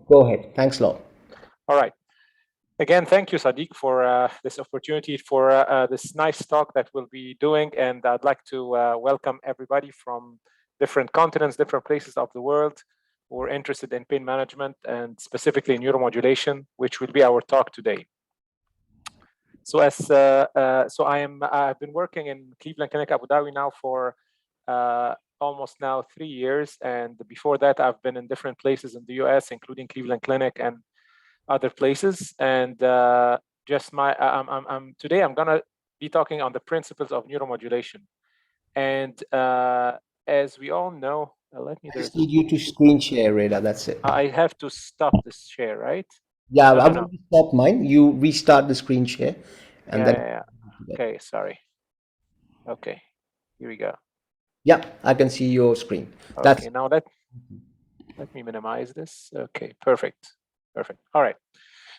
Go ahead. Thanks a lot. All right. Again, thank you, Sadiq, for this opportunity, for this nice talk that we'll be doing. And I'd like to welcome everybody from different continents, different places of the world who are interested in pain management and specifically neuromodulation, which will be our talk today. So I've been working in Cleveland Clinic, Abu Dhabi now for almost now 3 years. And before that, I've been in different places in the US, including Cleveland Clinic and other places. And today I'm gonna be talking on the principles of neuromodulation. And as we all know, let me. I just need you to screen share, Reda. That's it. I have to stop this share, right? Yeah, No, I've no. already stopped mine. You restart the screen share, and then. Yeah. Okay, sorry. Okay, here we go. Yeah, I can see your screen. Okay, now let me minimize this. Okay, perfect. All right.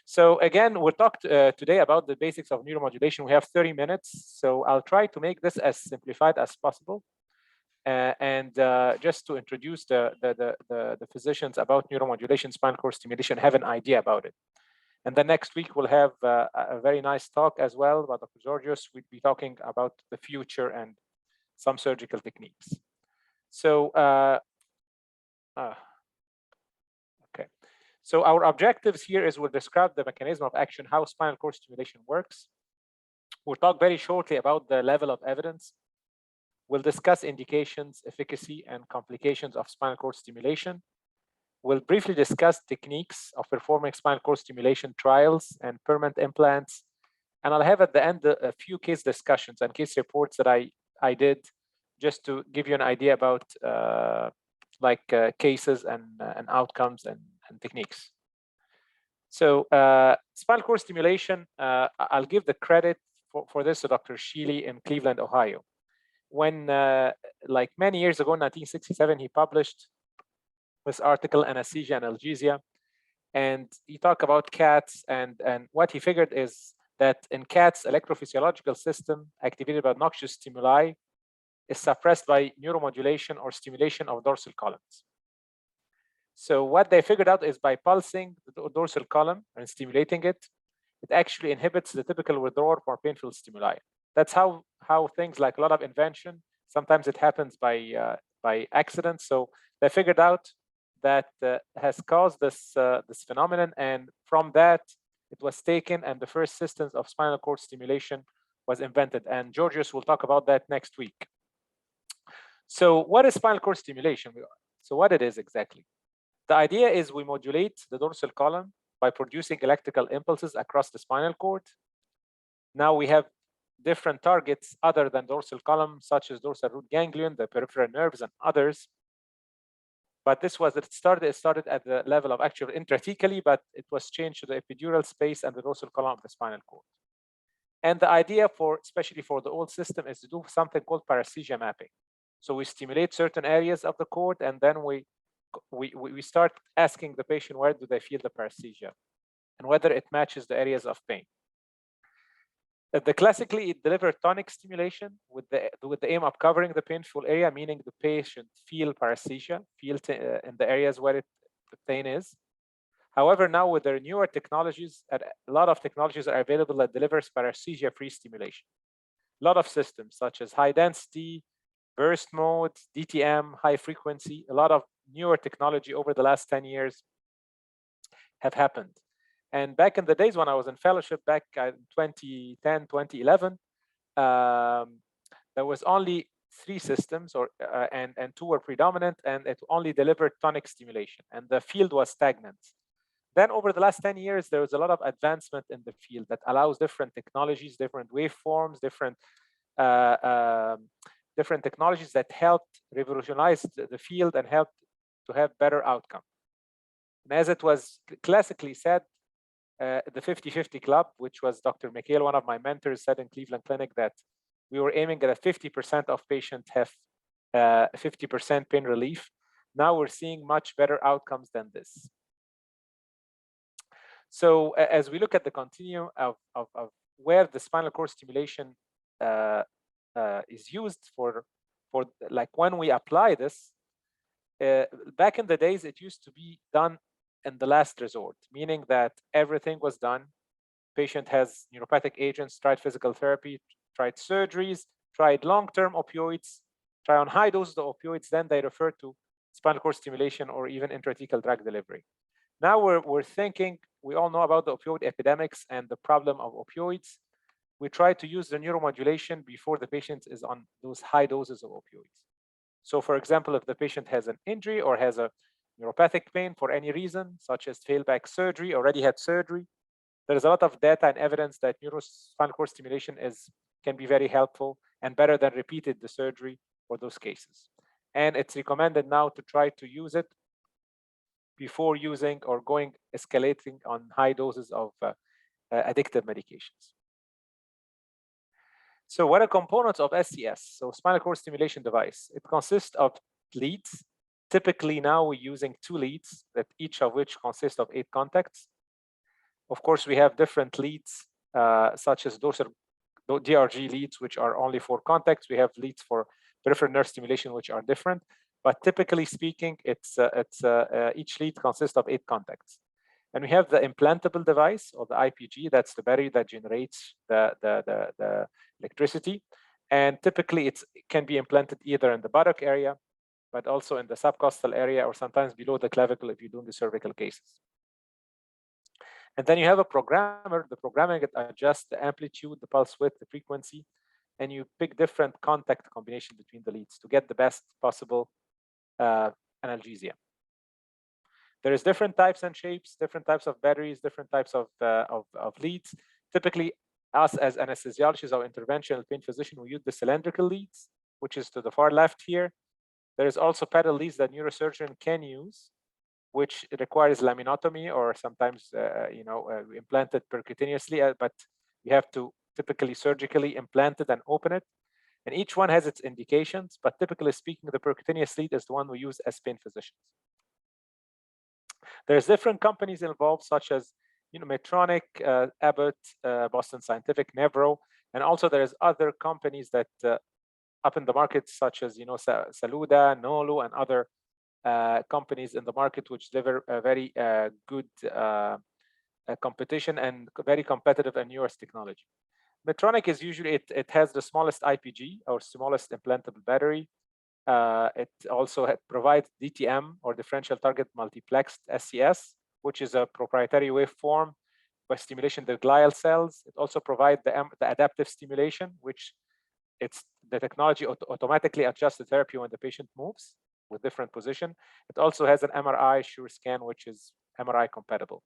So again, we'll talk today about the basics of neuromodulation. We have 30 minutes, so I'll try to make this as simplified as possible. And just to introduce the physicians about neuromodulation, spinal cord stimulation, have an idea about it. And then next week, we'll have a very nice talk as well about Dr. Georgios. We'll be talking about the future and some surgical techniques. So, okay. So our objectives here is we'll describe the mechanism of action, how spinal cord stimulation works. We'll talk very shortly about the level of evidence. We'll discuss indications, efficacy, and complications of spinal cord stimulation. We'll briefly discuss techniques of performing spinal cord stimulation trials and permanent implants. And I'll have at the end a few case discussions and case reports that I did just to give you an idea about cases and outcomes and techniques. So spinal cord stimulation, I'll give the credit for this to Dr. Sheely in Cleveland, Ohio. When, like many years ago, in 1967, he published this article, Anesthesia and Analgesia, and he talked about cats, and what he figured is that in cats, electrophysiological system activated by noxious stimuli is suppressed by neuromodulation or stimulation of dorsal columns. So what they figured out is by pulsing the dorsal column and stimulating it, it actually inhibits the typical withdrawal from painful stimuli. That's how things like a lot of invention, sometimes it happens by accident. So they figured out that has caused this phenomenon, and from that it was taken, and the first systems of spinal cord stimulation was invented. And Georgios will talk about that next week. So what is spinal cord stimulation? So what it is exactly? The idea is we modulate the dorsal column by producing electrical impulses across the spinal cord. Now we have different targets other than dorsal column, such as dorsal root ganglion, the peripheral nerves, and others. But this was it started at the level of actual intrathecally, but it was changed to the epidural space and the dorsal column of the spinal cord. And the idea especially for the old system, is to do something called paresthesia mapping. So we stimulate certain areas of the cord, and then we start asking the patient where do they feel the paresthesia and whether it matches the areas of pain. Classically, it delivered tonic stimulation with the aim of covering the painful area, meaning the patient feel paresthesia, feel in the areas where the pain is. However, now with their newer technologies, a lot of technologies are available that delivers paresthesia-free stimulation. A lot of systems such as high density, burst mode, DTM, high frequency, a lot of newer technology over the last 10 years have happened. And back in the days when I was in fellowship back in 2010, 2011, there was only 3 systems, and 2 were predominant, and it only delivered tonic stimulation, and the field was stagnant. Then over the last 10 years, there was a lot of advancement in the field that allows different technologies, different waveforms, different technologies that helped revolutionize the field and helped to have better outcome. And as it was classically said, the 50-50 club, which was Dr. Mikhail, one of my mentors, said in Cleveland Clinic that we were aiming at a 50% of patients have 50% pain relief. Now we're seeing much better outcomes than this. So as we look at the continuum of where the spinal cord stimulation is used for like when we apply this, back in the days, it used to be done in the last resort, meaning that everything was done. Patient has neuropathic agents, tried physical therapy, tried surgeries, tried long-term opioids, try on high doses of opioids, then they refer to spinal cord stimulation or even intrathecal drug delivery. Now we're thinking, we all know about the opioid epidemics and the problem of opioids. We try to use the neuromodulation before the patient is on those high doses of opioids. So for example, if the patient has an injury or has a neuropathic pain for any reason, such as failed back surgery, already had surgery, there is a lot of data and evidence that spinal cord stimulation can be very helpful and better than repeated the surgery for those cases. And it's recommended now to try to use it before using or escalating on high doses of addictive medications. So what are components of SCS? So spinal cord stimulation device. It consists of leads. Typically now we're using 2 leads, that each of which consists of 8 contacts. Of course, we have different leads, such as dorsal DRG leads, which are only 4 contacts. We have leads for peripheral nerve stimulation, which are different. But typically speaking, each lead consists of 8 contacts. And we have the implantable device, or the IPG. That's the battery that generates the electricity. And typically, it can be implanted either in the buttock area, but also in the subcostal area, or sometimes below the clavicle if you're doing the cervical cases. And then you have a programmer. The programmer can adjust the amplitude, the pulse width, the frequency, and you pick different contact combination between the leads to get the best possible analgesia. There is different types and shapes, different types of batteries, different types of leads. Typically, us as anesthesiologists or interventional pain physician, we use the cylindrical leads, which is to the far left here. There is also pedal leads that neurosurgeon can use, which requires laminotomy or sometimes implanted percutaneously, but you have to typically surgically implant it and open it. And each one has its indications, but typically speaking, the percutaneous lead is the one we use as pain physicians. There's different companies involved, such as Medtronic, Abbott, Boston Scientific, Nevro, and also there's other companies that up in the market, such as Saluda, Nolu, and other companies in the market which deliver a very good competition and very competitive and newest technology. Medtronic is usually, it has the smallest IPG or smallest implantable battery. It also provides DTM or differential target multiplexed SCS, which is a proprietary waveform by stimulation of the glial cells. It also provides the adaptive stimulation, which the technology automatically adjusts the therapy when the patient moves with different position. It also has an MRI sure scan, which is MRI compatible.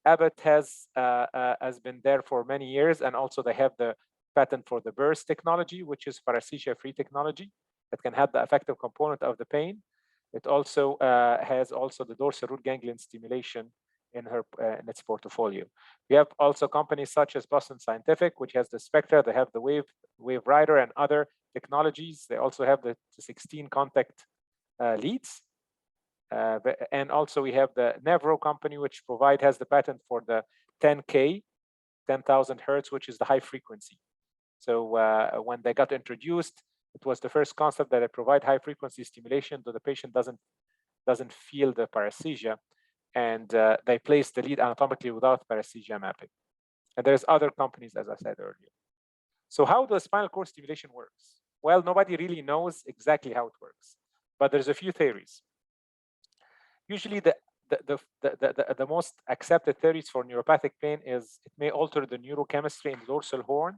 Abbott has been there for many years, and also they have the patent for the burst technology, which is paresthesia-free technology that can have the effective component of the pain. It also has also the dorsal root ganglion stimulation in its portfolio. We have also companies such as Boston Scientific, which has the Spectra. They have the Wave Rider and other technologies. They also have the 16 contact leads. And also we have the Nevro company, which has the patent for the 10K, 10,000 hertz, which is the high frequency. So when they got introduced, it was the first concept that it provide high frequency stimulation, so the patient doesn't feel the paresthesia, and they place the lead anatomically without paresthesia mapping. And there's other companies, as I said earlier. So how does spinal cord stimulation works? Well, nobody really knows exactly how it works, but there's a few theories. Usually the most accepted theories for neuropathic pain is it may alter the neurochemistry in the dorsal horn.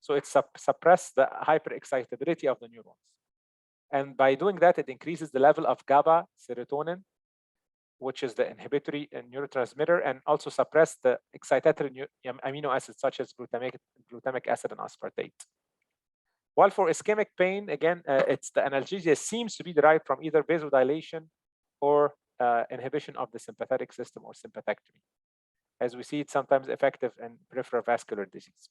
So it suppresses the hyperexcitability of the neurons. And by doing that, it increases the level of GABA, serotonin, which is the inhibitory neurotransmitter, and also suppress the excitatory amino acids such as glutamic acid and aspartate. While for ischemic pain, again, it's the analgesia seems to be derived from either vasodilation or inhibition of the sympathetic system or sympathectomy, as we see it sometimes effective in peripheral vascular disease.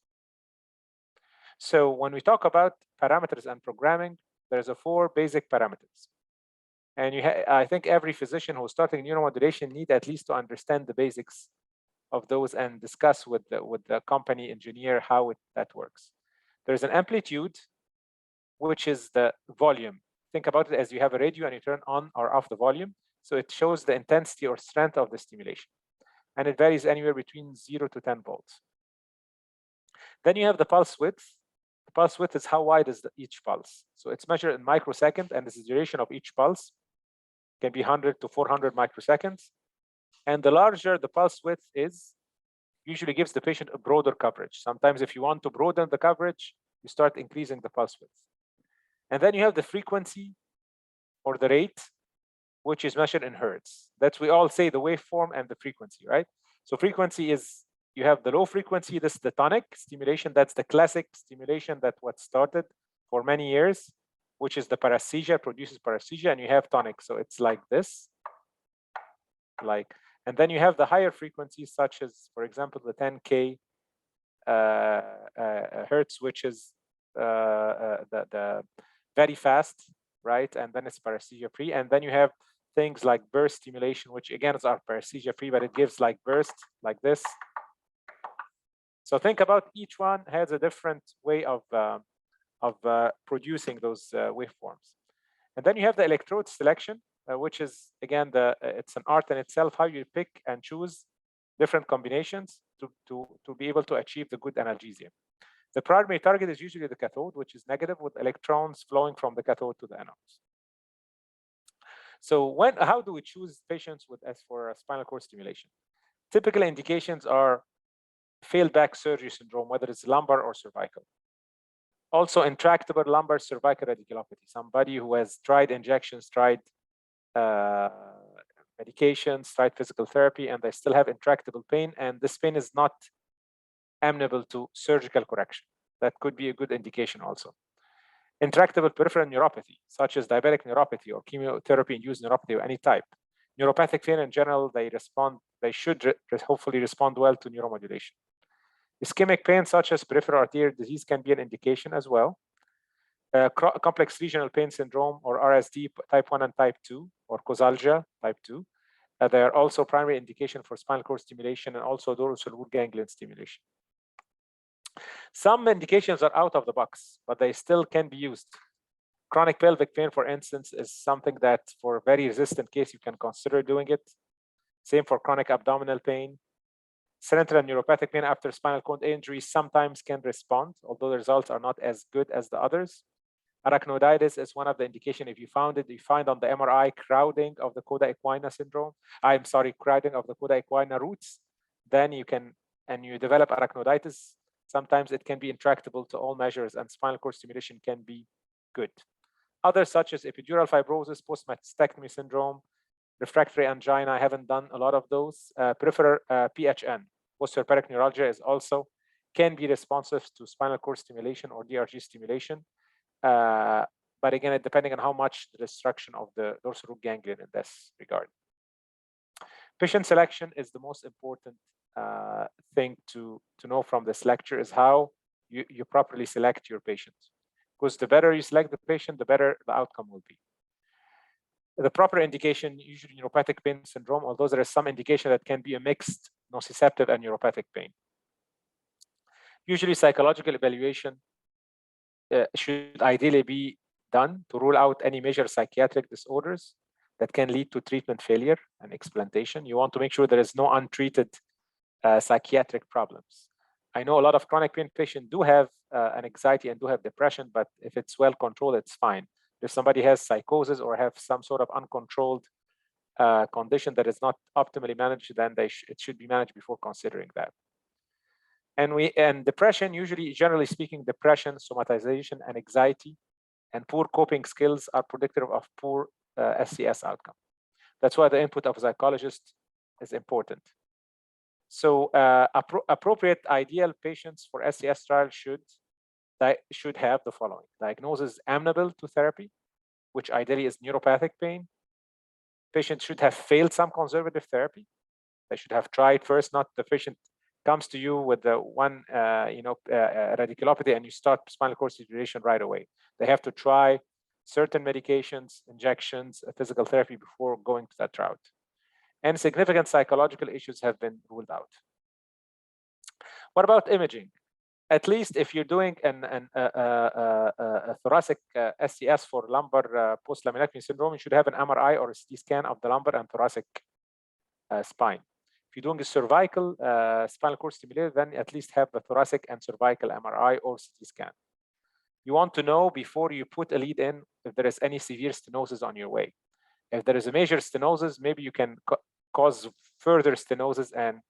So when we talk about parameters and programming, there's 4 basic parameters. And I think every physician who's starting neuromodulation need at least to understand the basics of those and discuss with the company engineer how that works. There's an amplitude, which is the volume. Think about it as you have a radio and you turn on or off the volume. So it shows the intensity or strength of the stimulation. And it varies anywhere between 0 to 10 volts. Then you have the pulse width. The pulse width is how wide is each pulse. So it's measured in microsecond, and the duration of each pulse can be 100 to 400 microseconds. And the larger the pulse width is, usually gives the patient a broader coverage. Sometimes if you want to broaden the coverage, you start increasing the pulse width. And then you have the frequency or the rate, which is measured in hertz. That's, we all say, the waveform and the frequency, right? So frequency is, you have the low frequency, this is the tonic stimulation. That's the classic stimulation that what started for many years, which is the paresthesia, produces paresthesia, and you have tonic. So it's like this, and then you have the higher frequencies, such as, for example, the 10K hertz, which is the very fast, right? And then it's paresthesia free. And then you have things like burst stimulation, which again is our paresthesia free, but it gives like burst like this. So think about each one has a different way of producing those waveforms. And then you have the electrode selection, which is again it's an art in itself, how you pick and choose different combinations to be able to achieve the good analgesia. The primary target is usually the cathode, which is negative, with electrons flowing from the cathode to the anodes. So how do we choose patients with for spinal cord stimulation? Typical indications are failed back surgery syndrome, whether it's lumbar or cervical. Also intractable lumbar cervical radiculopathy, somebody who has tried injections, tried medications, tried physical therapy, and they still have intractable pain, and this pain is not amenable to surgical correction. That could be a good indication also. Intractable peripheral neuropathy, such as diabetic neuropathy or chemotherapy-induced neuropathy of any type. Neuropathic pain in general, they should hopefully respond well to neuromodulation. Ischemic pain, such as peripheral arterial disease, can be an indication as well. Complex regional pain syndrome, or RSD type 1 and type 2, or causalgia type 2. They are also primary indication for spinal cord stimulation and also dorsal root ganglion stimulation. Some indications are out of the box, but they still can be used. Chronic pelvic pain, for instance, is something that for a very resistant case, you can consider doing it. Same for chronic abdominal pain. Central neuropathic pain after spinal cord injury sometimes can respond, although the results are not as good as the others. Arachnoiditis is one of the indications. If you find on the MRI crowding of the coda equina syndrome, crowding of the coda equina roots, then you can, and you develop arachnoiditis, sometimes it can be intractable to all measures, and spinal cord stimulation can be good. Others, such as epidural fibrosis, post-mastectomy syndrome, refractory angina, I haven't done a lot of those. Peripheral PHN, post-herpetic neuralgia, is also can be responsive to spinal cord stimulation or DRG stimulation. But again, depending on how much the destruction of the dorsal root ganglion in this regard. Patient selection is the most important thing to know from this lecture, is how you properly select your patient. Because the better you select the patient, the better the outcome will be. The proper indication, usually neuropathic pain syndrome, although there is some indication that can be a mixed nociceptive and neuropathic pain. Usually psychological evaluation should ideally be done to rule out any major psychiatric disorders that can lead to treatment failure and explantation. You want to make sure there is no untreated psychiatric problems. I know a lot of chronic pain patients do have an anxiety and do have depression, but if it's well controlled, it's fine. If somebody has psychosis or have some sort of uncontrolled condition that is not optimally managed, then it should be managed before considering that. And depression, usually, generally speaking, depression, somatization, and anxiety, and poor coping skills are predictive of poor SCS outcome. That's why the input of a psychologist is important. So appropriate ideal patients for SCS trial should have the following: diagnosis amenable to therapy, which ideally is neuropathic pain. Patients should have failed some conservative therapy. They should have tried first, not the patient comes to you with the one radiculopathy and you start spinal cord stimulation right away. They have to try certain medications, injections, physical therapy before going to that route. And significant psychological issues have been ruled out. What about imaging? at least if you're doing a thoracic SCS for lumbar post-laminectomy syndrome, you should have an MRI or a CT scan of the lumbar and thoracic spine. If you're doing a cervical spinal cord stimulator, then at least have the thoracic and cervical MRI or CT scan. You want to know before you put a lead in if there is any severe stenosis on your way. If there is a major stenosis, maybe you can cause further stenosis and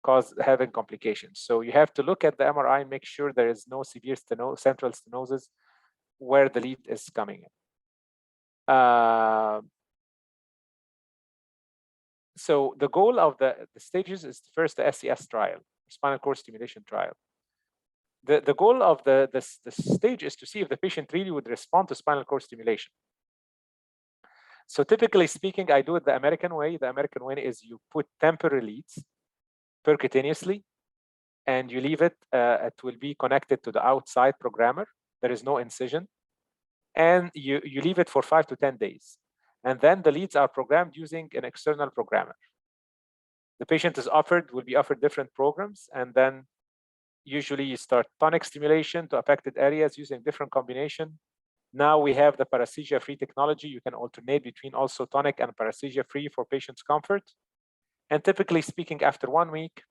cause having complications. So you have to look at the MRI and make sure there is no severe central stenosis where the lead is coming in. So the goal of the stages is first the SCS trial, spinal cord stimulation trial. The goal of the stage is to see if the patient really would respond to spinal cord stimulation. So typically speaking, I do it the American way. The American way is you put temporary leads percutaneously, and you leave it. It will be connected to the outside programmer. There is no incision, and you leave it for 5 to 10 days. And then the leads are programmed using an external programmer. The patient will be offered different programs, and then usually you start tonic stimulation to affected areas using different combination. Now we have the paresthesia-free technology. You can alternate between also tonic and paresthesia-free for patient's comfort. And typically speaking, after 1 week,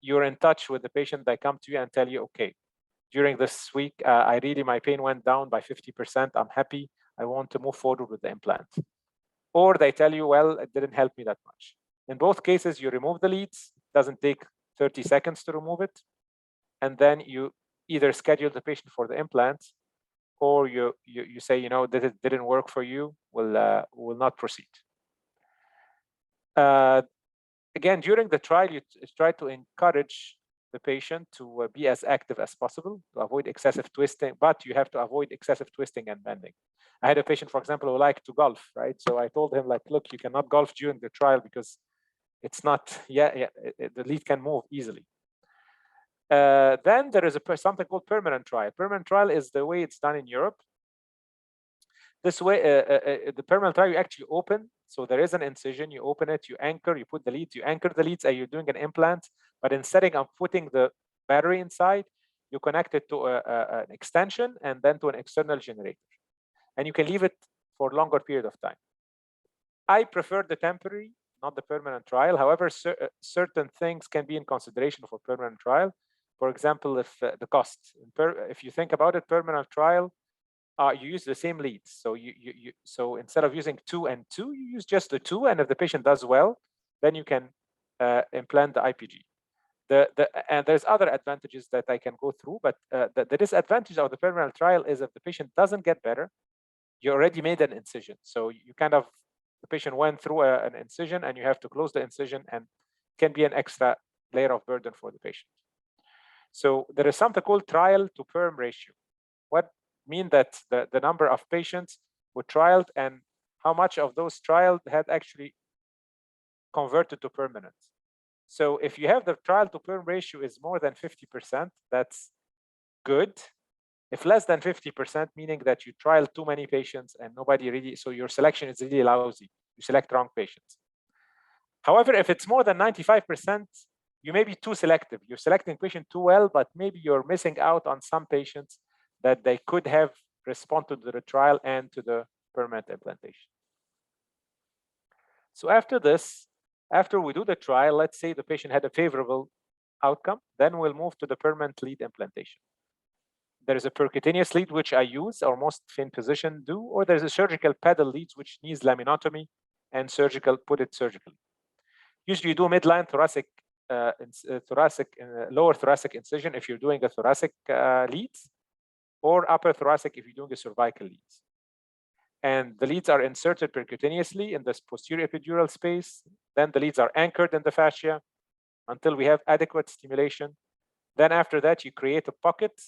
you're in touch with the patient. They come to you and tell you, okay, during this week, my pain went down by 50%. I'm happy. I want to move forward with the implant. Or they tell you, well, it didn't help me that much. In both cases, you remove the leads. It doesn't take 30 seconds to remove it. And then you either schedule the patient for the implant, or you say, you know, that it didn't work for you, will not proceed. Again, during the trial, you try to encourage the patient to be as active as possible to avoid excessive twisting, but you have to avoid excessive twisting and bending. I had a patient, for example, who liked to golf, right? So I told him, like, look, you cannot golf during the trial because it's not, the lead can move easily. Then there is something called permanent trial. Permanent trial is the way it's done in Europe. This way, the permanent trial, you actually open. So there is an incision, you open it, you anchor, you put the leads, you anchor the leads, and you're doing an implant. But instead of putting the battery inside, you connect it to an extension and then to an external generator. And you can leave it for a longer period of time. I prefer the temporary, not the permanent trial. However, certain things can be in consideration for permanent trial. For example, if the cost, if you think about it, permanent trial, you use the same leads. So so instead of using 2 and 2, you use just the 2. And if the patient does well, then you can implant the IPG. And there's other advantages that I can go through, but the disadvantage of the permanent trial is if the patient doesn't get better, you already made an incision. So you the patient went through an incision and you have to close the incision, and can be an extra layer of burden for the patient. So there is something called trial to perm ratio. What mean that the number of patients who trialed and how much of those trialed had actually converted to permanent. So if you have the trial to perm ratio is more than 50%, that's good. If less than 50%, meaning that you trial too many patients and nobody really, so your selection is really lousy. You select wrong patients. However, if it's more than 95%, you may be too selective. You're selecting patient too well, but maybe you're missing out on some patients that they could have responded to the trial and to the permanent implantation. So after this, after we do the trial, let's say the patient had a favorable outcome, then we'll move to the permanent lead implantation. There is a percutaneous lead, which I use, or most fin physicians do, or there's a surgical pedal leads, which needs laminotomy and put it surgically. Usually you do midline thoracic, lower thoracic incision if you're doing a thoracic leads, or upper thoracic if you're doing a cervical leads. And the leads are inserted percutaneously in this posterior epidural space. Then the leads are anchored in the fascia until we have adequate stimulation. Then after that, you create a pocket,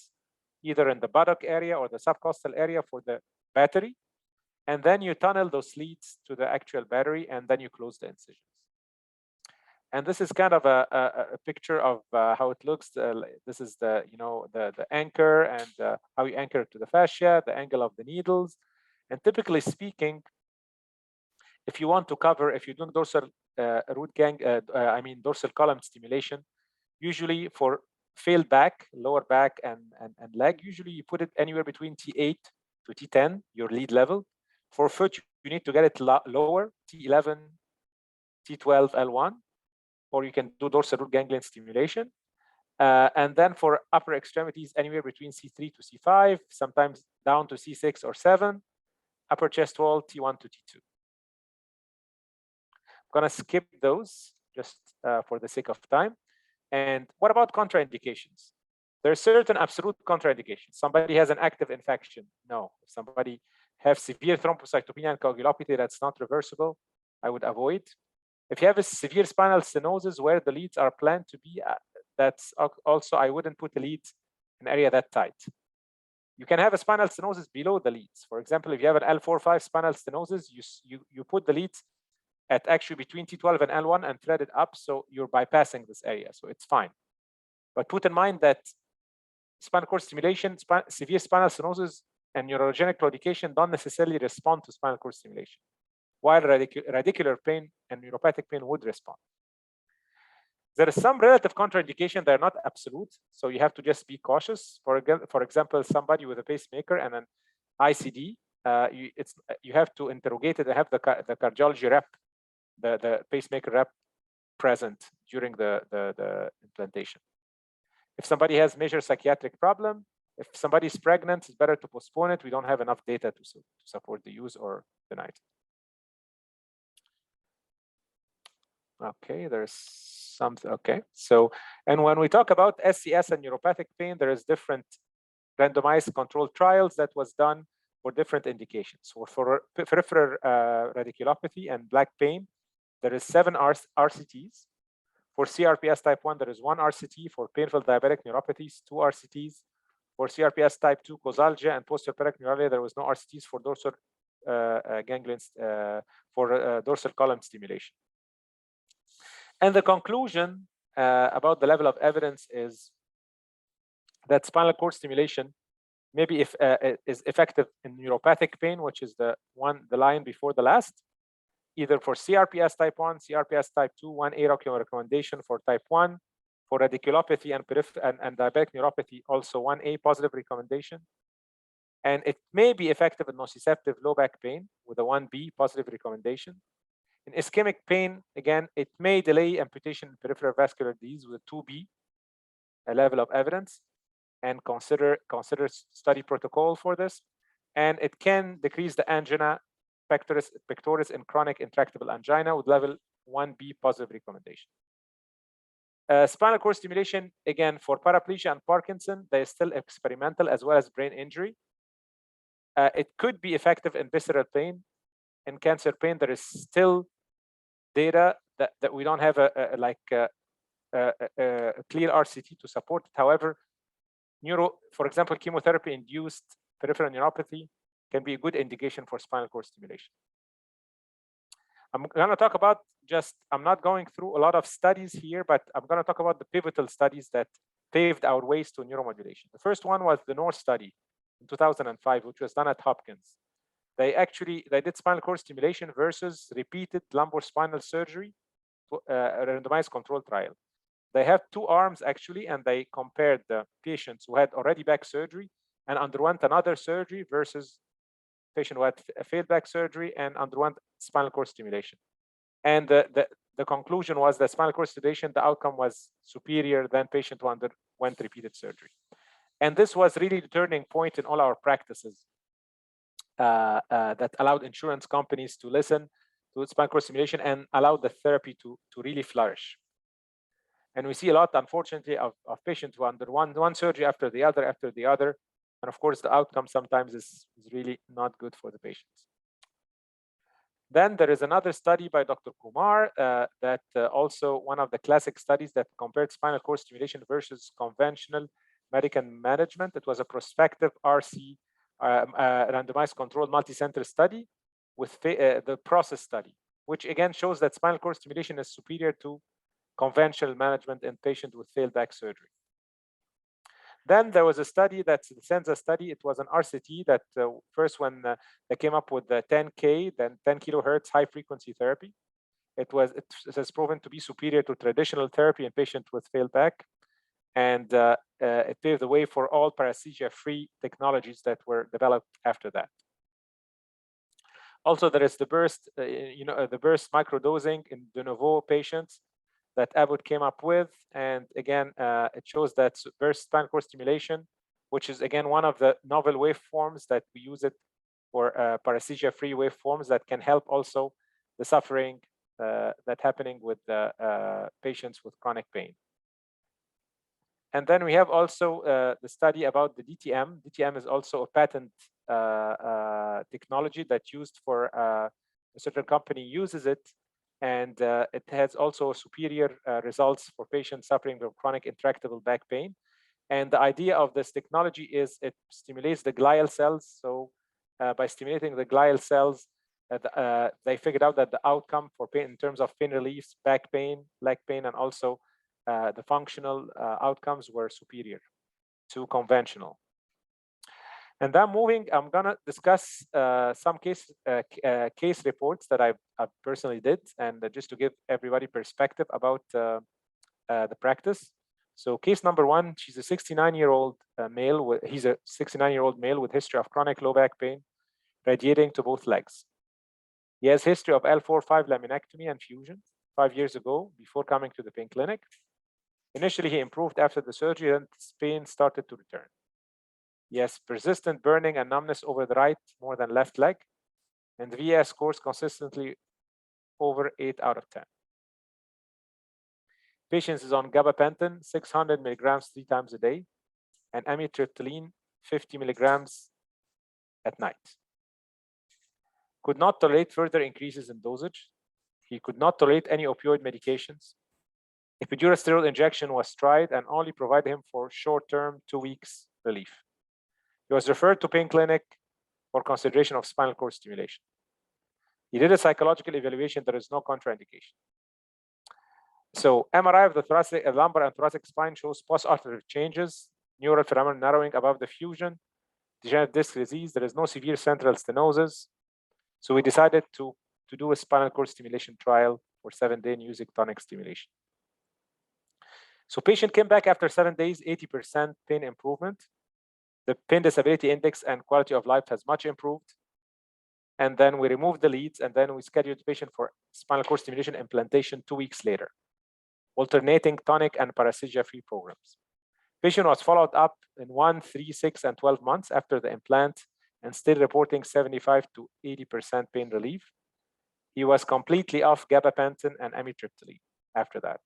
either in the buttock area or the subcostal area for the battery. And then you tunnel those leads to the actual battery, and then you close the incisions. And this is kind of a picture of how it looks. This is the anchor and how you anchor it to the fascia, the angle of the needles. And typically speaking, if you want to cover, if you're doing dorsal dorsal column stimulation, usually for failed back, lower back, and leg, usually you put it anywhere between T8 to T10, your lead level. For foot, you need to get it lower, T11, T12, L1, or you can do dorsal root ganglion stimulation. And then for upper extremities, anywhere between C3 to C5, sometimes down to C6 or 7, upper chest wall, T1 to T2. I'm going to skip those just for the sake of time. And what about contraindications? There are certain absolute contraindications. Somebody has an active infection. No. If somebody has severe thrombocytopenia and coagulopathy that's not reversible, I would avoid. If you have a severe spinal stenosis where the leads are planned to be, that's also, I wouldn't put the leads in an area that tight. You can have a spinal stenosis below the leads. For example, if you have an L4-5 spinal stenosis, you put the leads at actually between T12 and L1 and thread it up, so you're bypassing this area, so it's fine. But put in mind that spinal cord stimulation, severe spinal stenosis, and neurogenic claudication don't necessarily respond to spinal cord stimulation, while radicular pain and neuropathic pain would respond. There is some relative contraindication. They're not absolute, so you have to just be cautious. For example, somebody with a pacemaker and an ICD, you have to interrogate it and have the cardiology rep, the pacemaker rep present during the implantation. If somebody has major psychiatric problem, if somebody is pregnant, it's better to postpone it. We don't have enough data to support the use or deny it. Okay, there's something. Okay, so, and when we talk about SCS and neuropathic pain, there is different randomized controlled trials that was done for different indications. So for peripheral radiculopathy and black pain, there is 7 RCTs. For CRPS type 1, there is 1 RCT. For painful diabetic neuropathies, 2 RCTs. For CRPS type 2 causalgia and post-operatic neuralia, there was no RCTs for dorsal ganglions for dorsal column stimulation. And the conclusion about the level of evidence is that spinal cord stimulation maybe is effective in neuropathic pain, which is the line before the last, either for CRPS type 1, CRPS type 2, 1A recommendation for type 1, for radiculopathy and diabetic neuropathy, also 1A positive recommendation. And it may be effective in nociceptive low back pain with a 1B positive recommendation. In ischemic pain, again, it may delay amputation in peripheral vascular disease with a 2B, a level of evidence, and consider study protocol for this. And it can decrease the angina pectoris in chronic intractable angina with level 1B positive recommendation. Spinal cord stimulation, again, for paraplegia and Parkinson, they are still experimental as well as brain injury. It could be effective in visceral pain. In cancer pain, there is still data that we don't have a clear RCT to support it. However, for example, chemotherapy-induced peripheral neuropathy can be a good indication for spinal cord stimulation. I'm going to talk about I'm not going through a lot of studies here, but I'm going to talk about the pivotal studies that paved our ways to neuromodulation. The first one was the NORSE study in 2005, which was done at Hopkins. They did spinal cord stimulation versus repeated lumbar spinal surgery, a randomized controlled trial. They have 2 arms actually, and they compared the patients who had already back surgery and underwent another surgery versus patient who had failed back surgery and underwent spinal cord stimulation. And the conclusion was that spinal cord stimulation, the outcome was superior than patient who underwent repeated surgery. And this was really the turning point in all our practices that allowed insurance companies to listen to spinal cord stimulation and allowed the therapy to really flourish. And we see a lot, unfortunately, of patients who underwent one surgery after the other. And of course, the outcome sometimes is really not good for the patients. Then there is another study by Dr. Kumar that also one of the classic studies that compared spinal cord stimulation versus conventional medical management. It was a prospective RC randomized controlled multi-center study with the process study, which again shows that spinal cord stimulation is superior to conventional management in patients with failed back surgery. Then there was a study, that's the Senza study. It was an RCT that first when they came up with the 10K, then 10 kilohertz high frequency therapy. It has proven to be superior to traditional therapy in patients with failed back. and it paved the way for all paresthesia-free technologies that were developed after that. Also, there is the burst, the burst microdosing in de novo patients that Abbott came up with, and again, it shows that burst spinal cord stimulation, which is again one of the novel waveforms that we use it for paresthesia-free waveforms that can help also the suffering that's happening with patients with chronic pain. And then we have also the study about the DTM. DTM is also a patent technology that's used for a certain company uses it, and it has also superior results for patients suffering from chronic intractable back pain. And the idea of this technology is it stimulates the glial cells. So by stimulating the glial cells, they figured out that the outcome for pain in terms of pain relief, back pain, leg pain, and also the functional outcomes were superior to conventional. And then moving, I'm gonna discuss some case reports that I personally did, and just to give everybody perspective about the practice. So case number one, she's a 69-year-old male. He's a 69-year-old male with history of chronic low back pain, radiating to both legs. He has history of L4-5 laminectomy and fusion 5 years ago before coming to the pain clinic. Initially, he improved after the surgery, and pain started to return. He has persistent burning and numbness over the right more than left leg, and the VAS scores consistently over 8 out of 10. Patient is on gabapentin, 600 milligrams 3 times a day, and amitriptyline, 50 milligrams at night. Could not tolerate further increases in dosage. He could not tolerate any opioid medications. Epidural steroid injection was tried and only provided him for short-term 2 weeks relief. He was referred to pain clinic for consideration of spinal cord stimulation. He did a psychological evaluation. There is no contraindication. So MRI of the thoracic, lumbar and thoracic spine shows post-operative changes, neural phenomenon narrowing above the fusion, degenerative disc disease. There is no severe central stenosis. So we decided to do a spinal cord stimulation trial for 7-day music tonic stimulation. So patient came back after 7 days, 80% pain improvement. The pain disability index and quality of life has much improved. And then we removed the leads, and then we scheduled the patient for spinal cord stimulation implantation 2 weeks later, alternating tonic and paresthesia-free programs. Patient was followed up in 1, 3, 6, and 12 months after the implant and still reporting 75 to 80% pain relief. He was completely off gabapentin and amitriptyline after that.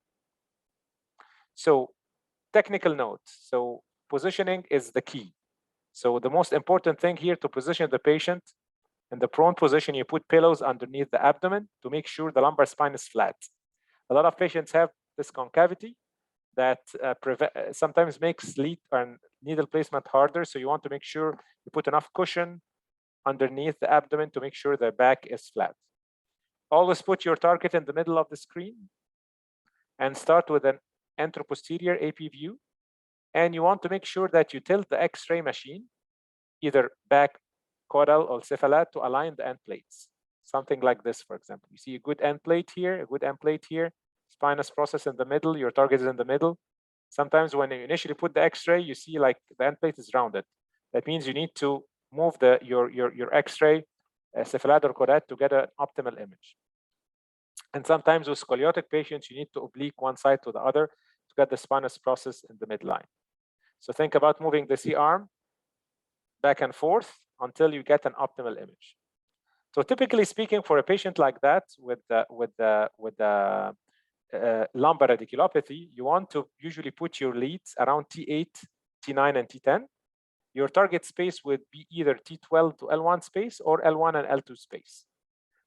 So technical note, so positioning is the key. So the most important thing here to position the patient in the prone position, you put pillows underneath the abdomen to make sure the lumbar spine is flat. A lot of patients have this concavity that sometimes makes lead and needle placement harder. So you want to make sure you put enough cushion underneath the abdomen to make sure the back is flat. Always put your target in the middle of the screen and start with an anteroposterior AP view. And you want to make sure that you tilt the X-ray machine, either back, caudal, or cephalad, to align the end plates. Something like this, for example. You see a good end plate here, a good end plate here, spinous process in the middle, your target is in the middle. Sometimes when you initially put the X-ray, you see like the end plate is rounded. That means you need to move your X-ray cephalad or caudate to get an optimal image. And sometimes with scoliotic patients, you need to oblique one side to the other to get the spinous process in the midline. So think about moving the C-arm back and forth until you get an optimal image. So typically speaking, for a patient like that with the lumbar radiculopathy, you want to usually put your leads around T8, T9, and T10. Your target space would be either T12 to L1 space or L1 and L2 space.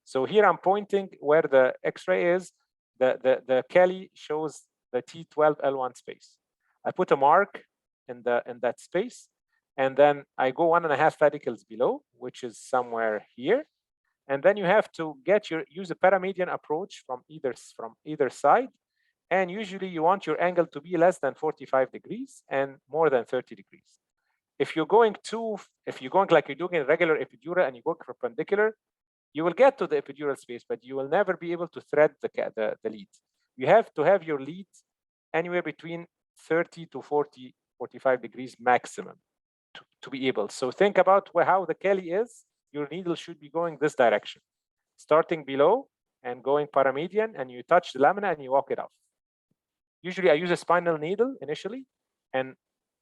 So here I'm pointing where the X-ray is. The Kelly shows the T12 L1 space. I put a mark in that space, and then I go 1.5 radicals below, which is somewhere here. And then you have to use a paramedian approach from either side. And usually you want your angle to be less than 45 degrees and more than 30 degrees. If you're going like you're doing a regular epidural and you go perpendicular, you will get to the epidural space, but you will never be able to thread the lead. You have to have your lead anywhere between 30 to 40, 45 degrees maximum to be able. So think about how the Kelly is. Your needle should be going this direction, starting below and going paramedian, and you touch the lamina and you walk it off. Usually I use a spinal needle initially and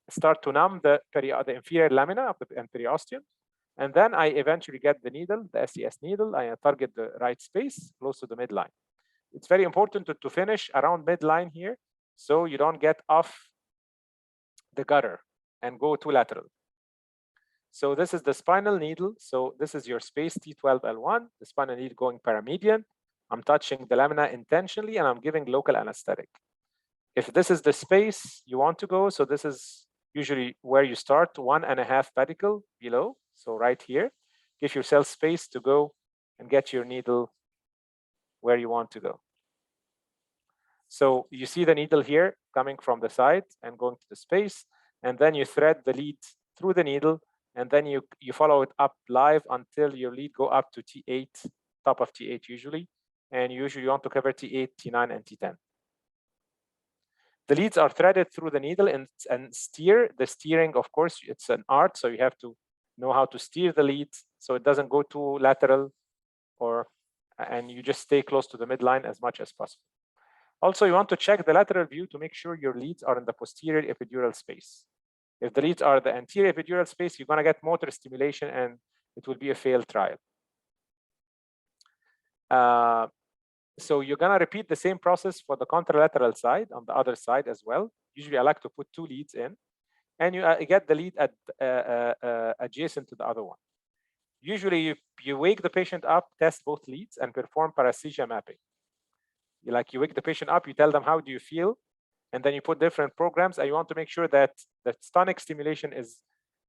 start to numb the inferior lamina of the periosteum. And then I eventually get the needle, the SCS needle, I target the right space close to the midline. It's very important to finish around midline here so you don't get off the gutter and go too lateral. So this is the spinal needle. So this is your space T12L1, the spinal needle going paramedian. I'm touching the lamina intentionally and I'm giving local anesthetic. If this is the space you want to go, so this is usually where you start, 1.5 pedicle below. So right here, give yourself space to go and get your needle where you want to go. So you see the needle here coming from the side and going to the space, and then you thread the lead through the needle, and then you follow it up live until your lead go up to T8, top of T8 usually, and usually you want to cover T8, T9, and T10. The leads are threaded through the needle and steer. The steering, of course, it's an art, so you have to know how to steer the lead so it doesn't go too lateral, and you just stay close to the midline as much as possible. Also, you want to check the lateral view to make sure your leads are in the posterior epidural space. If the leads are the anterior epidural space, you're going to get motor stimulation and it will be a failed trial. So you're going to repeat the same process for the contralateral side on the other side as well. Usually I like to put 2 leads in, and you get the lead at adjacent to the other one. Usually you wake the patient up, test both leads, and perform paresthesia mapping. You wake the patient up, you tell them how do you feel, and then you put different programs, and you want to make sure that the tonic stimulation is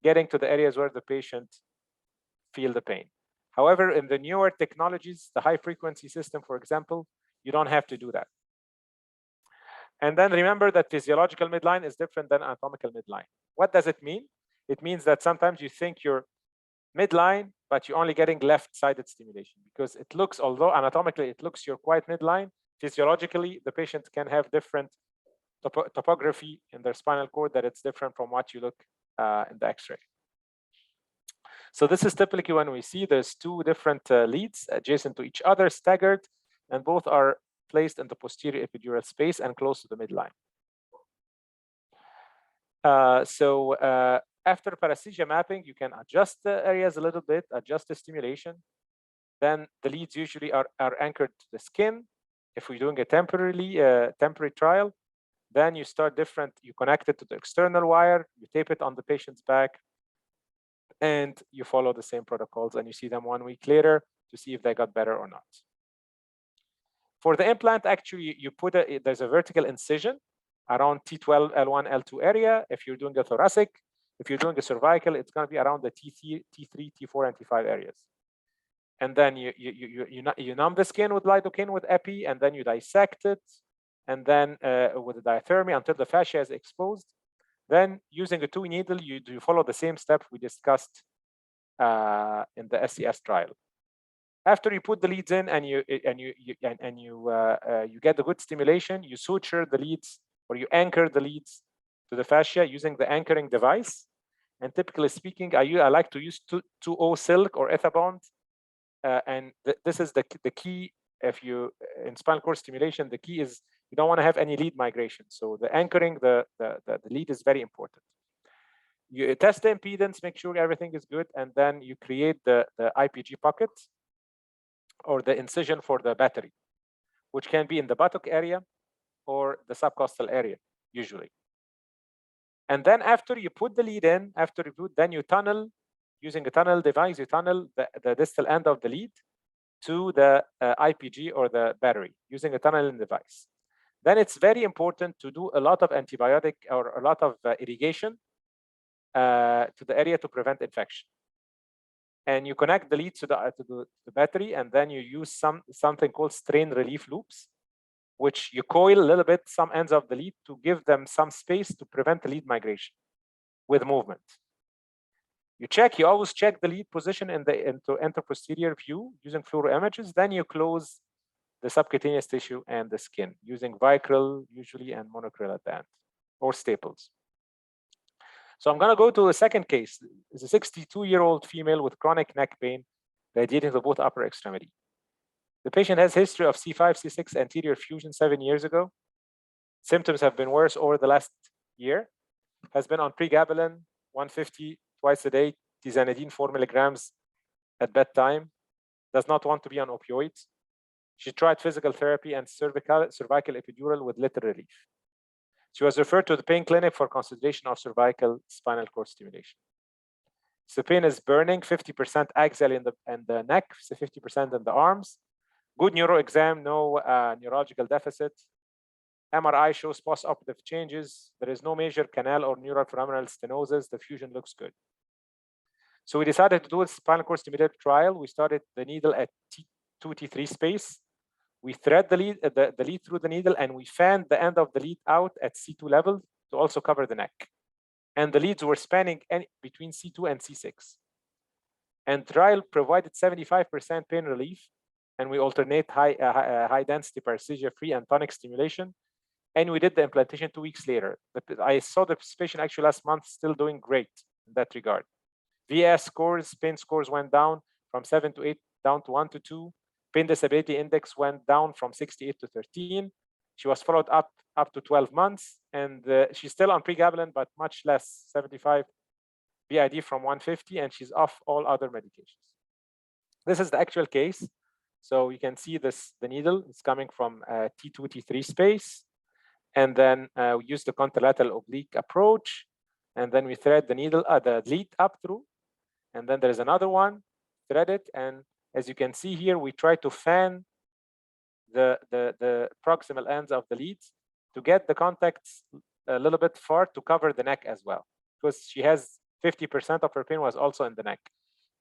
getting to the areas where the patient feel the pain. However, in the newer technologies, the high frequency system, for example, you don't have to do that. And then remember that physiological midline is different than anatomical midline. What does it mean? It means that sometimes you think you're midline, but you're only getting left-sided stimulation because it looks, although anatomically it looks you're quite midline, physiologically the patient can have different topography in their spinal cord that it's different from what you look in the X-ray. So this is typically when we see there's 2 different leads adjacent to each other, staggered, and both are placed in the posterior epidural space and close to the midline. After paresthesia mapping, you can adjust the areas a little bit, adjust the stimulation. Then the leads usually are anchored to the skin. If we're doing a temporary trial, then you start different. You connect it to the external wire, you tape it on the patient's back, and you follow the same protocols, and you see them 1 week later to see if they got better or not. For the implant, actually, you put there's a vertical incision around T12, L1, L2 area. If you're doing a thoracic, if you're doing a cervical, it's going to be around the T3, T4, and T5 areas. And then you numb the skin with lidocaine with epi, and then you dissect it, and then with the diathermy until the fascia is exposed. Then using a 2 needle, you follow the same step we discussed in the SCS trial. After you put the leads in and you get the good stimulation, you suture the leads or you anchor the leads to the fascia using the anchoring device. And typically speaking, I like to use 2O silk or Ethabond. This is the key. If you in spinal cord stimulation, the key is you don't want to have any lead migration. So the anchoring the lead is very important. You test the impedance, make sure everything is good, and then you create the IPG pocket or the incision for the battery, which can be in the buttock area or the subcostal area usually. And then after you put the lead in, then you tunnel using a tunnel device. You tunnel the distal end of the lead to the IPG or the battery using a tunneling device. Then it's very important to do a lot of antibiotic or a lot of irrigation to the area to prevent infection. And you connect the lead to the battery, and then you use something called strain relief loops, which you coil a little bit some ends of the lead to give them some space to prevent the lead migration with movement. You always check the lead position in the interposterior view using fluoro images. Then you close the subcutaneous tissue and the skin using Vicryl usually and monocryl at the end. or staples. So I'm going to go to the second case. It's a 62-year-old female with chronic neck pain radiating to both upper extremity. The patient has history of C5, C6 anterior fusion 7 years ago. Symptoms have been worse over the last year. Has been on pregabalin 150 twice a day, tizanidine 4 milligrams at bedtime. Does not want to be on opioids. She tried physical therapy and cervical epidural with little relief. She was referred to the pain clinic for consideration of cervical spinal cord stimulation. So pain is burning, 50% axial in the neck, 50% in the arms. Good neuro exam, no neurological deficit. MRI shows post-operative changes. There is no major canal or neuroforaminal stenosis. The fusion looks good. So we decided to do a spinal cord stimulator trial. We started the needle at T2, T3 space. We thread the lead through the needle, and we fanned the end of the lead out at C2 level to also cover the neck. And the leads were spanning between C2 and C6. And trial provided 75% pain relief, and we alternate high density paresthesia-free and tonic stimulation. And we did the implantation 2 weeks later. I saw the patient actually last month still doing great in that regard. VAS scores, pain scores went down from 7 to 8 down to 1 to 2. Pain disability index went down from 68 to 13. She was followed up to 12 months, and she's still on pregabalin, but much less, 75 BID from 150, and she's off all other medications. This is the actual case. So you can see this, the needle is coming from T2, T3 space. And then we use the contralateral oblique approach. And then we thread the needle, the lead up through. And then there's another one, thread it. And as you can see here, we try to fan the proximal ends of the leads to get the contacts a little bit far to cover the neck as well, because she has 50% of her pain was also in the neck.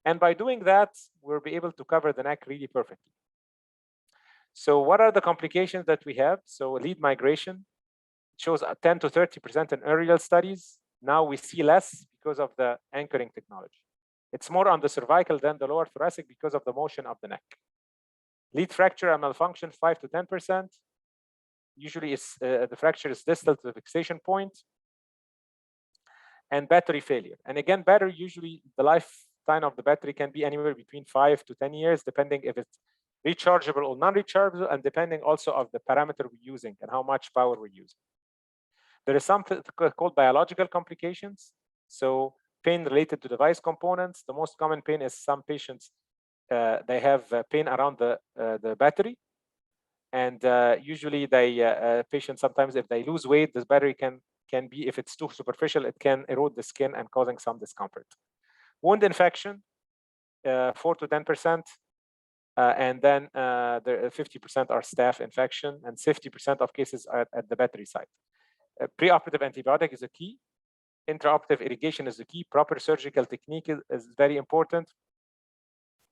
And by doing that, we'll be able to cover the neck really perfectly. So what are the complications that we have? So lead migration shows 10 to 30% in aerial studies. Now we see less because of the anchoring technology. It's more on the cervical than the lower thoracic because of the motion of the neck. Lead fracture and malfunction, 5 to 10%. Usually it's, the fracture is distal to the fixation point. And battery failure. And again, battery, usually the lifetime of the battery can be anywhere between 5 to 10 years, depending if it's rechargeable or non-rechargeable, and depending also of the parameter we're using and how much power we're using. There is something called biological complications. So pain related to device components. The most common pain is some patients, they have pain around the battery. And usually patients sometimes, if they lose weight, this battery can be, if it's too superficial, it can erode the skin and causing some discomfort. Wound infection, 4 to 10%. And then 50% are staph infection, and 50% of cases are at the battery site. Preoperative antibiotic is a key. Intraoperative irrigation is the key. Proper surgical technique is very important.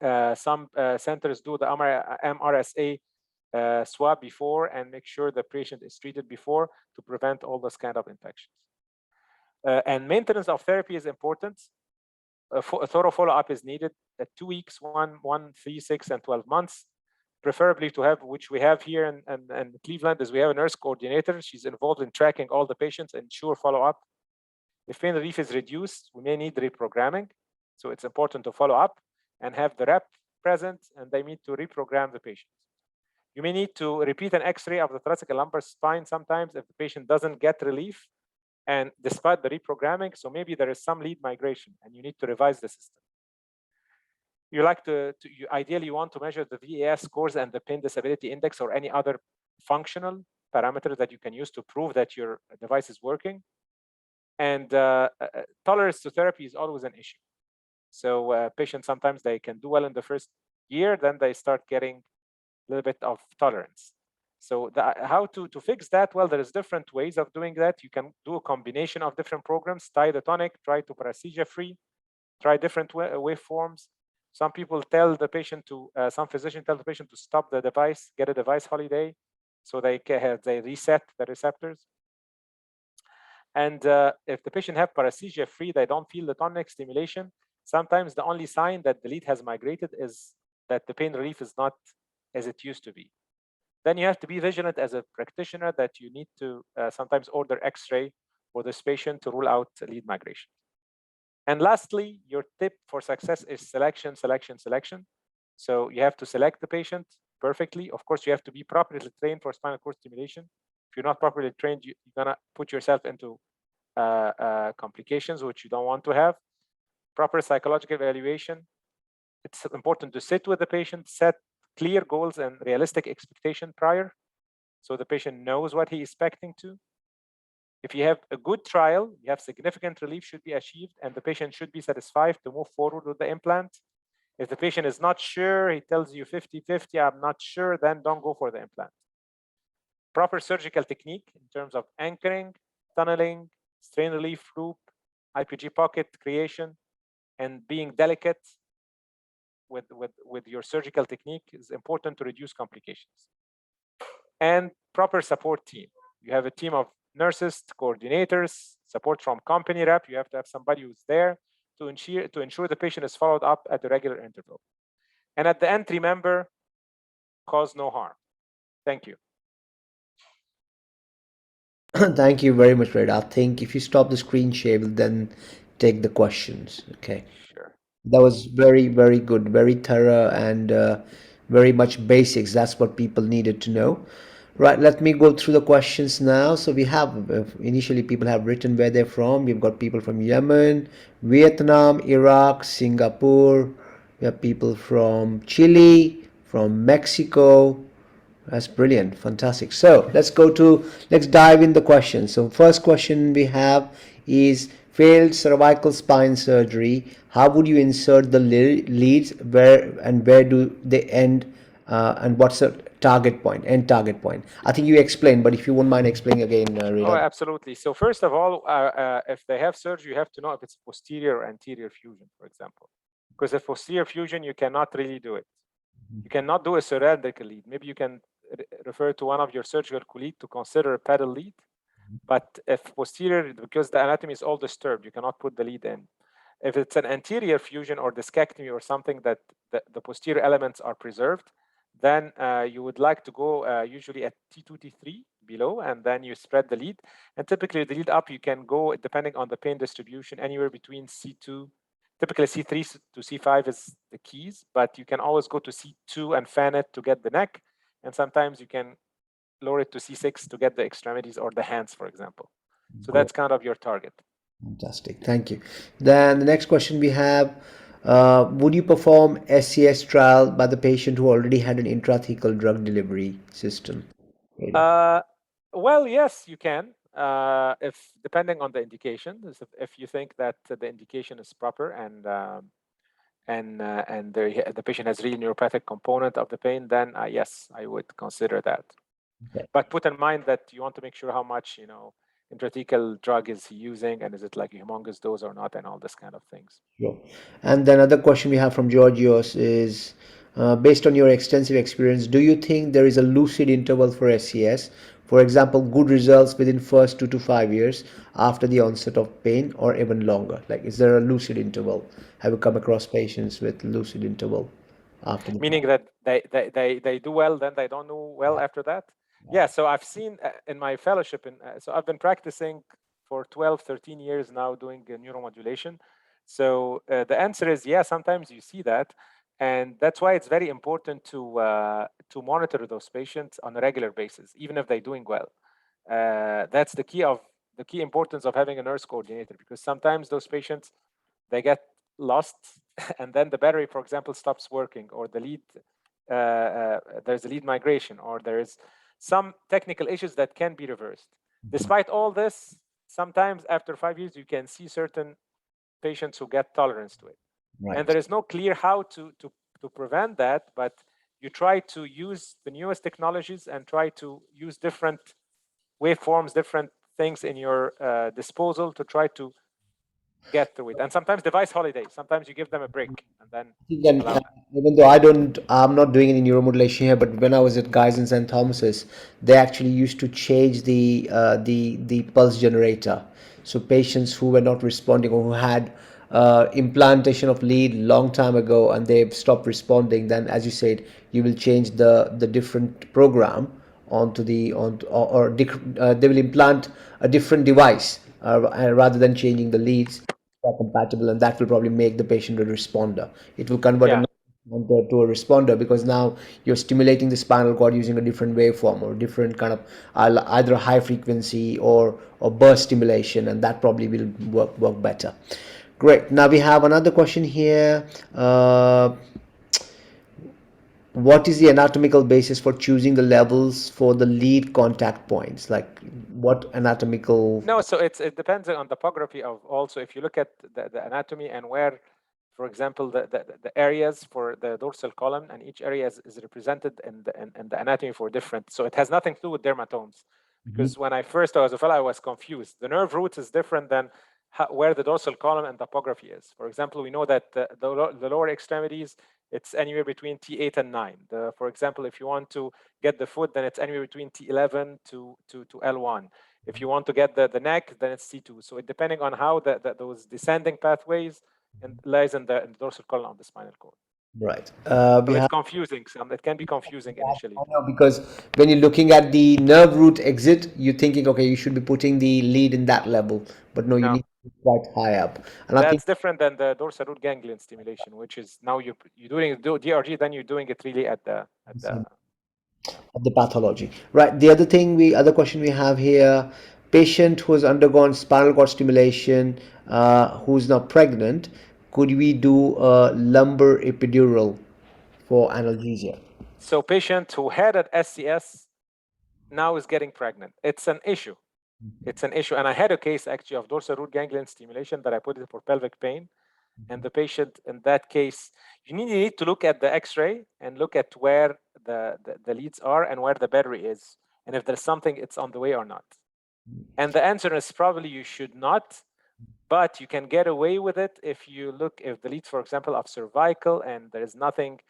Some centers do the MRSA swab before and make sure the patient is treated before to prevent all those kind of infections. And maintenance of therapy is important. A thorough follow-up is needed at 2 weeks, 1, 3, 6, and 12 months. Preferably to have, which we have here in Cleveland, is we have a nurse coordinator. She's involved in tracking all the patients and ensure follow-up. If pain relief is reduced, we may need reprogramming. So it's important to follow up and have the rep present, and they need to reprogram the patient. You may need to repeat an X-ray of the thoracic and lumbar spine sometimes if the patient doesn't get relief, and despite the reprogramming, so maybe there is some lead migration and you need to revise the system. You like you ideally want to measure the VAS scores and the pain disability index or any other functional parameter that you can use to prove that your device is working. And tolerance to therapy is always an issue. So patients, sometimes they can do well in the first year, then they start getting a little bit of tolerance. So how to fix that? Well, there is different ways of doing that. You can do a combination of different programs, tie the tonic, try to paresthesia free, try different waveforms. Some people tell the patient to, some physicians tell the patient to stop the device, get a device holiday, so they reset the receptors. And if the patient have paresthesia free, they don't feel the tonic stimulation. Sometimes the only sign that the lead has migrated is that the pain relief is not as it used to be. Then you have to be vigilant as a practitioner that you need to sometimes order X-ray for this patient to rule out lead migration. And lastly, your tip for success is selection, selection, selection. So you have to select the patient perfectly. Of course, you have to be properly trained for spinal cord stimulation. If you're not properly trained, you're gonna put yourself into complications which you don't want to have. Proper psychological evaluation. It's important to sit with the patient, set clear goals and realistic expectation prior, so the patient knows what he is expecting to. If you have a good trial, you have significant relief should be achieved, and the patient should be satisfied to move forward with the implant. If the patient is not sure, he tells you 50-50, I'm not sure, then don't go for the implant. Proper surgical technique in terms of anchoring, tunneling, strain relief loop, IPG pocket creation, and being delicate with your surgical technique is important to reduce complications. And proper support team. You have a team of nurses, coordinators, support from company rep. You have to have somebody who's there to ensure the patient is followed up at a regular interval. And at the end, remember, cause no harm. Thank you. Thank you very much, Reda. I think if you stop the screen share, we'll then take the questions. Okay. Sure. That was very, very good, very thorough, and very much basics. That's what people needed to know. Right, let me go through the questions now. So we have initially people have written where they're from. We've got people from Yemen, Vietnam, Iraq, Singapore. We have people from Chile, from Mexico. That's brilliant, fantastic. So let's dive in the questions. So first question we have is failed cervical spine surgery. How would you insert the leads? Where do they end? And what's the target point? End target point. I think you explained, but if you wouldn't mind explaining again, Reda. Oh, absolutely. So first of all, if they have surgery, you have to know if it's posterior or anterior fusion, for example. Because if posterior fusion, you cannot really do it. You cannot do a cylindrical lead. Maybe you can refer to one of your surgical colleagues to consider a pedal lead. But if posterior, because the anatomy is all disturbed, you cannot put the lead in. If it's an anterior fusion or discectomy or something that the posterior elements are preserved, then you would like to go usually at T2, T3 below, and then you spread the lead. And typically the lead up, you can go, depending on the pain distribution, anywhere between C2, typically C3 to C5 is the keys, but you can always go to C2 and fan it to get the neck. And sometimes you can lower it to C6 to get the extremities or the hands, for example. So that's kind of your target. Fantastic, thank you. Then the next question we have, would you perform SCS trial by the patient who already had an intrathecal drug delivery system? Well, yes, you can. If depending on the indication, if you think that the indication is proper and the patient has really neuropathic component of the pain, then yes, I would consider that. Okay. But put in mind that you want to make sure how much intrathecal drug is he using, and is it like a humongous dose or not, and all this kind of things. Sure. And then another question we have from Georgios is, based on your extensive experience, do you think there is a lucid interval for SCS? For example, good results within first 2 to 5 years after the onset of pain, or even longer? Like, is there a lucid interval? Have you come across patients with lucid interval after the meaning that they do well, then they don't do well after that? Yeah, so I've seen in my fellowship, so I've been practicing for 12, 13 years now doing neuromodulation. So the answer is, yeah, sometimes you see that. And that's why it's very important to monitor those patients on a regular basis, even if they're doing well. That's the key importance of having a nurse coordinator, because sometimes those patients, they get lost and then the battery, for example, stops working, or the lead, there's a lead migration, or there is some technical issues that can be reversed. Despite all this, sometimes after 5 years, you can see certain patients who get tolerance to it. Right. And there is no clear how to prevent that, but you try to use the newest technologies and try to use different waveforms, different things in your disposal to try to get through it. And sometimes device holidays, sometimes you give them a break, and then even though I'm not doing any neuromodulation here, but when I was at Guy's and St. Thomas's, they actually used to change the pulse generator. So patients who were not responding, or who had implantation of lead long time ago and they've stopped responding, then, as you said, you will change the different program onto the they will implant a different device rather than changing the leads are compatible, and that will probably make the patient a responder. It will convert a Yeah, non-responder to a responder because now you're stimulating the spinal cord using a different waveform or different kind of either high frequency or burst stimulation, and that probably will work better. Great. Now we have another question here. What is the anatomical basis for choosing the levels for the lead contact points? Like what anatomical? no, so it depends on topography of also. If you look at the anatomy and where, for example, the areas for the dorsal column, and each area is represented in the anatomy for different. So it has nothing to do with dermatomes, because when I first was a fellow, I was confused. The nerve root is different than where the dorsal column and topography is. For example, we know that the lower extremities, it's anywhere between T8 and 9. For example, if you want to get the foot, then it's anywhere between T11 to L1. If you want to get the neck, then it's T2. So it depending on how those descending pathways and lies in the dorsal column of the spinal cord. Right. So We it's have. confusing. It can be confusing initially. I know because when you're looking at the nerve root exit, you're thinking, okay, you should be putting the lead in that level, but no, you No, need to be quite high up. And I think that's different than the dorsal root ganglion stimulation, which is now you're doing DRG, then you're doing it really at the of the pathology. Right. Other question we have here, patient who has undergone spinal cord stimulation, who's now pregnant, could we do a lumbar epidural for analgesia? So patient who had an SCS now is getting pregnant. It's an issue. It's an issue. And I had a case actually of dorsal root ganglion stimulation that I put it for pelvic pain. And the patient in that case, you need to look at the x-ray and look at where the leads are and where the battery is. And if there's something, it's on the way or not. And the answer is probably you should not, but you can get away with it if the leads, for example, of cervical and there is nothing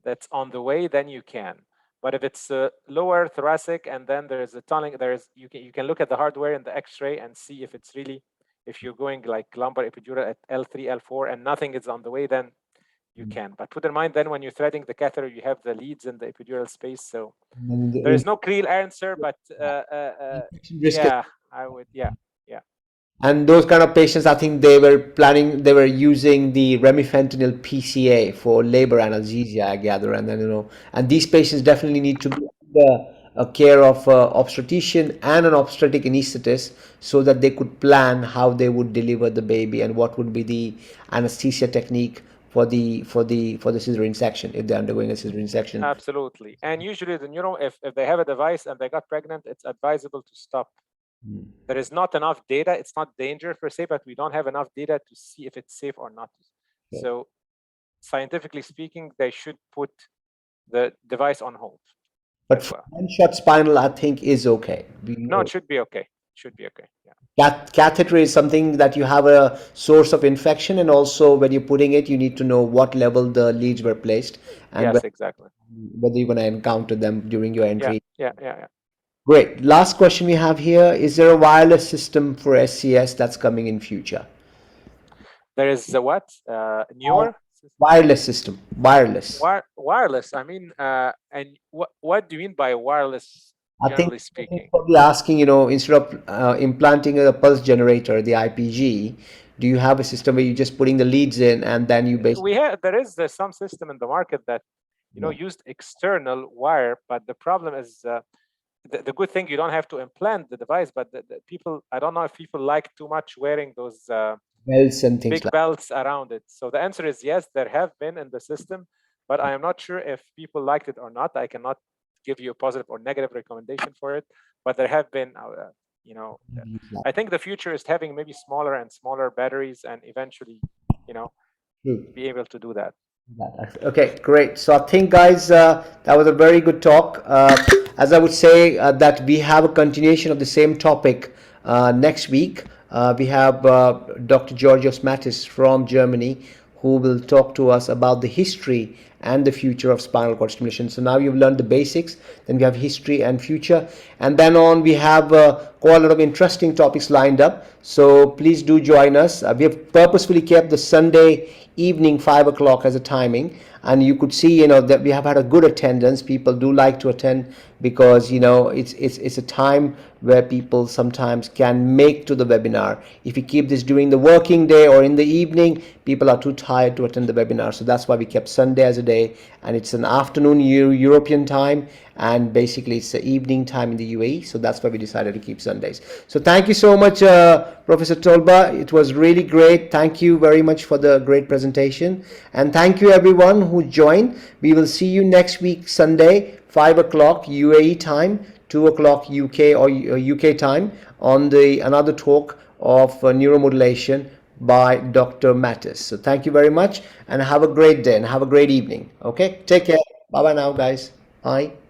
that's on the way, then you can. But if it's lower thoracic and then there is a tunneling, you can look at the hardware in the x-ray and see if it's really, if you're going like lumbar epidural at L3, L4 and nothing is on the way, then you can. But put in mind then when you're threading the catheter, you have the leads in the epidural space. So there is no clear answer, but yeah, I would, yeah. And those kind of patients, I think they were using the remifentanil PCA for labor analgesia, I gather. And then, and these patients definitely need to be under a care of obstetrician and an obstetric anesthetist so that they could plan how they would deliver the baby and what would be the anesthesia technique for the cesarean section if they're undergoing a cesarean section. Absolutely. And usually if they have a device and they got pregnant, it's advisable to stop. There is not enough data. It's not dangerous per se, but we don't have enough data to see if it's safe or not. Okay. So scientifically speaking, they should put the device on hold. But for one-shot spinal, I think is okay. No, it should be okay. It should be okay. Yeah. Catheter is something that you have a source of infection, and also when you're putting it, you need to know what level the leads were placed and Yes, exactly. whether you're going to encounter them during your entry. Yeah. Great. Last question we have here. Is there a wireless system for SCS that's coming in future? There is the what? Newer? Wireless system. Wireless. Wireless. I mean, and what do you mean by wireless, generally speaking? Probably asking, instead of implanting a pulse generator, the IPG, do you have a system where you're just putting the leads in and then you basically... There is some system in the market that, used external wire, but the problem is... The good thing, you don't have to implant the device, but the people, I don't know if people like too much wearing those belts and things big belts around it. So the answer is yes, there have been in the system, but I am not sure if people liked it or not. I cannot give you a positive or negative recommendation for it, but there have been, I think the future is having maybe smaller and smaller batteries and eventually, be able to do that. Okay, great. So I think, guys, that was a very good talk. As I would say that we have a continuation of the same topic next week. We have Dr. Georgios Matis from Germany who will talk to us about the history and the future of spinal cord stimulation. So now you've learned the basics, then we have history and future, and then on we have quite a lot of interesting topics lined up. So please do join us. We have purposefully kept the Sunday evening 5 o'clock as a timing, and you could see, you know, that we have had a good attendance. People do like to attend because, you know, it's a time where people sometimes can make to the webinar. If you keep this during the working day or in the evening, people are too tired to attend the webinar. So that's why we kept Sunday as a day, and it's an afternoon European time, and basically it's the evening time in the UAE. So that's why we decided to keep Sundays. So thank you so much, Professor Tolba. It was really great. Thank you very much for the great presentation, and thank you everyone who joined. We will see you next week Sunday, 5 o'clock UAE time, 2 o'clock UK or UK time, on the another talk of neuromodulation by Dr. Mattis. So thank you very much, and have a great day and have a great evening. Okay, take care. Bye bye now, guys. Bye.